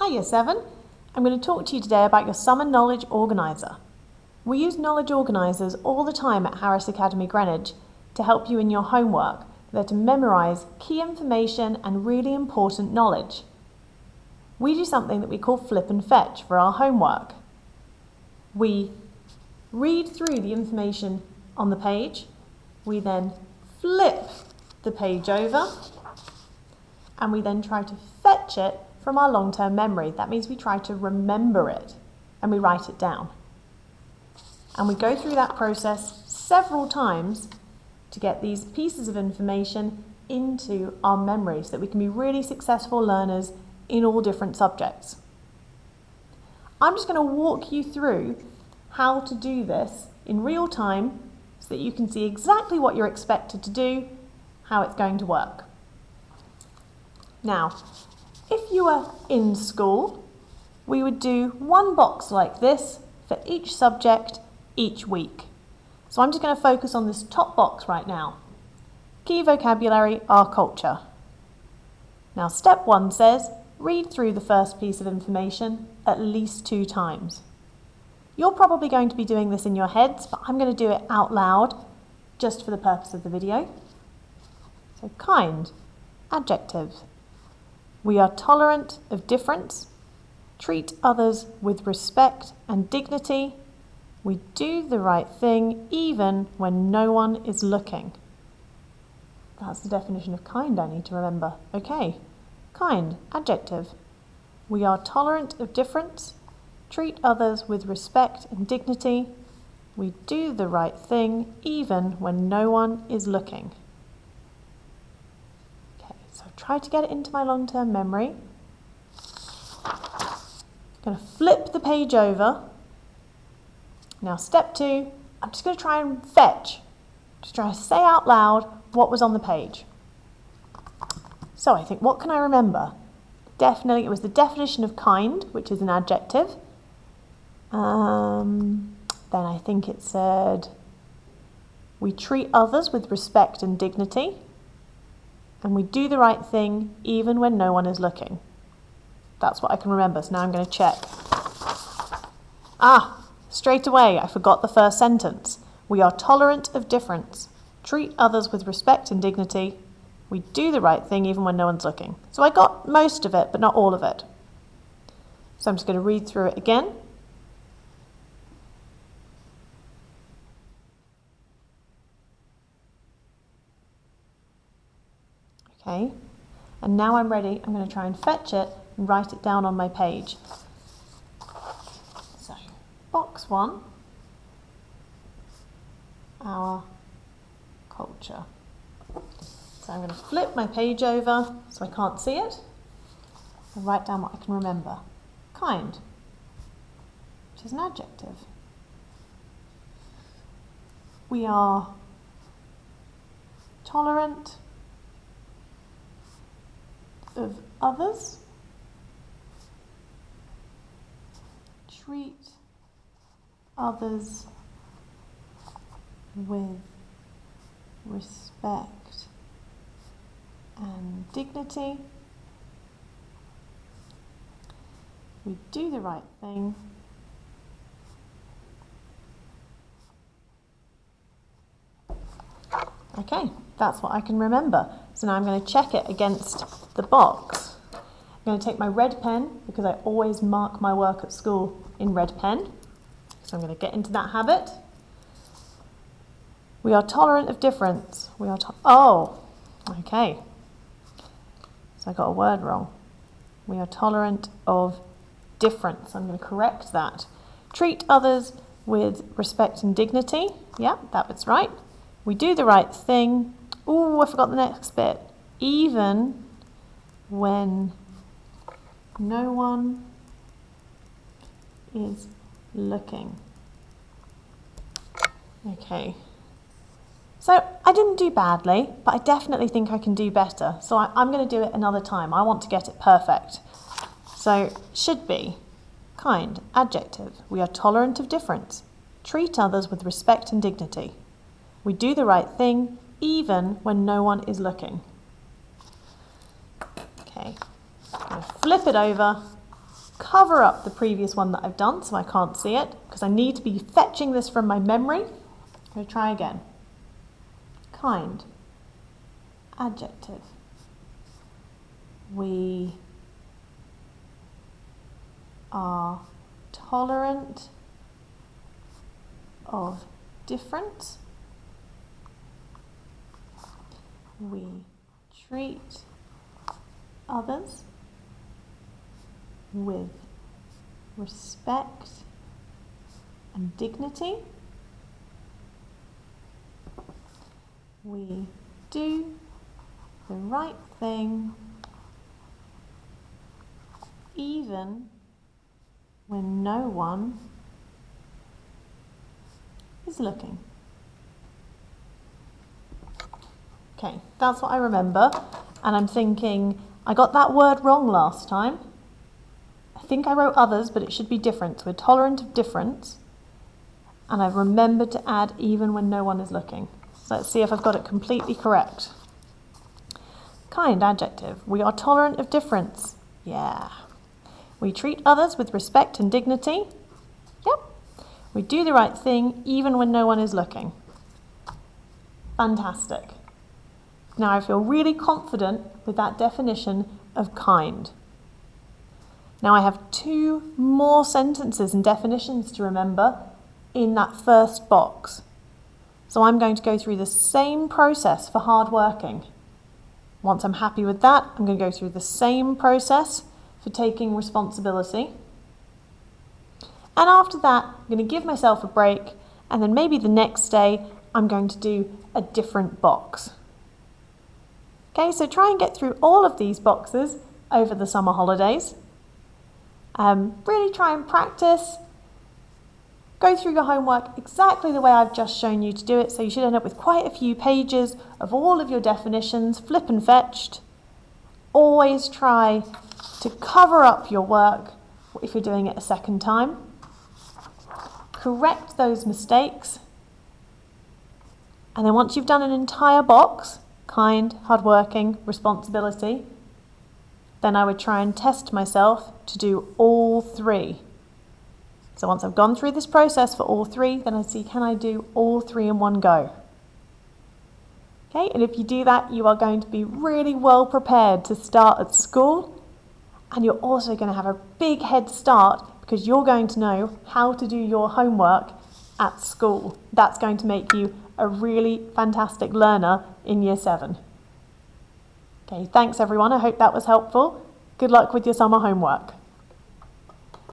Hi Year 7, I'm going to talk to you today about your Summer Knowledge Organiser. We use knowledge organisers all the time at Harris Academy Greenwich to help you in your homework. They're to memorise key information and really important knowledge. We do something that we call flip and fetch for our homework. We read through the information on the page, we then flip the page over, and we then try to fetch it from our long-term memory. That means we try to remember it and we write it down. And we go through that process several times to get these pieces of information into our memory so that we can be really successful learners in all different subjects. I'm just going to walk you through how to do this in real time so that you can see exactly what you're expected to do, how it's going to work. Now, if you were in school, we would do one box like this for each subject each week. So I'm just going to focus on this top box right now. Key vocabulary, our culture. Now step 1 says, read through the first piece of information at least 2 times. You're probably going to be doing this in your heads, but I'm going to do it out loud just for the purpose of the video. So kind, adjective. We are tolerant of difference, treat others with respect and dignity. We do the right thing even when no one is looking. That's the definition of kind I need to remember. Okay, kind, adjective. We are tolerant of difference, treat others with respect and dignity. We do the right thing even when no one is looking. So try to get it into my long-term memory. I'm going to flip the page over. Now step 2, I'm just going to try and fetch. Just try to say out loud what was on the page. So I think, what can I remember? Definitely it was the definition of kind, which is an adjective. Then I think it said, we treat others with respect and dignity. And we do the right thing even when no one is looking. That's what I can remember, so now I'm going to check. Straight away I forgot the first sentence. We are tolerant of difference, treat others with respect and dignity. We do the right thing even when no one's looking. So I got most of it, but not all of it. So I'm just going to read through it again. Okay, and now I'm ready. I'm going to try and fetch it and write it down on my page. So, box 1, our culture. So I'm going to flip my page over so I can't see it and write down what I can remember. Kind, which is an adjective. We are tolerant of others, treat others with respect and dignity. We do the right thing. Okay, that's what I can remember. So now I'm going to check it against the box. I'm going to take my red pen because I always mark my work at school in red pen. So I'm going to get into that habit. We are tolerant of difference. Okay. So I got a word wrong. We are tolerant of difference. I'm going to correct that. Treat others with respect and dignity. Yeah, that was right. We do the right thing. I forgot the next bit. Even when no one is looking. Okay. So I didn't do badly, but I definitely think I can do better. So I'm going to do it another time. I want to get it perfect. So should be kind, adjective. We are tolerant of difference. Treat others with respect and dignity. We do the right thing even when no one is looking. Okay, I'm going to flip it over cover up the previous one that I've done so I can't see it because I need to be fetching this from my memory. I'm going to try again. Kind. Adjective. We are tolerant of difference. We treat others with respect and dignity. We do the right thing even when no one is looking. Okay, that's what I remember, and I'm thinking, I got that word wrong last time. I think I wrote others, but it should be different. We're tolerant of difference, and I've remembered to add even when no one is looking. So let's see if I've got it completely correct. Kind, adjective. We are tolerant of difference. Yeah. We treat others with respect and dignity. Yep. We do the right thing even when no one is looking. Fantastic. Now I feel really confident with that definition of kind. Now I have 2 more sentences and definitions to remember in that first box. So I'm going to go through the same process for hardworking. Once I'm happy with that, I'm going to go through the same process for taking responsibility. And after that, I'm going to give myself a break, and then maybe the next day I'm going to do a different box. Okay, so try and get through all of these boxes over the summer holidays. Really try and practice. Go through your homework exactly the way I've just shown you to do it, so you should end up with quite a few pages of all of your definitions, flip and fetched. Always try to cover up your work if you're doing it a second time. Correct those mistakes. And then once you've done an entire box, kind, hardworking, responsibility, then I would try and test myself to do all 3. So once I've gone through this process for all 3, then I see, can I do all 3 in one go? Okay, and if you do that, you are going to be really well prepared to start at school, and you're also going to have a big head start because you're going to know how to do your homework at school. That's going to make you a really fantastic learner in Year 7. Okay, thanks everyone. I hope that was helpful. Good luck with your summer homework.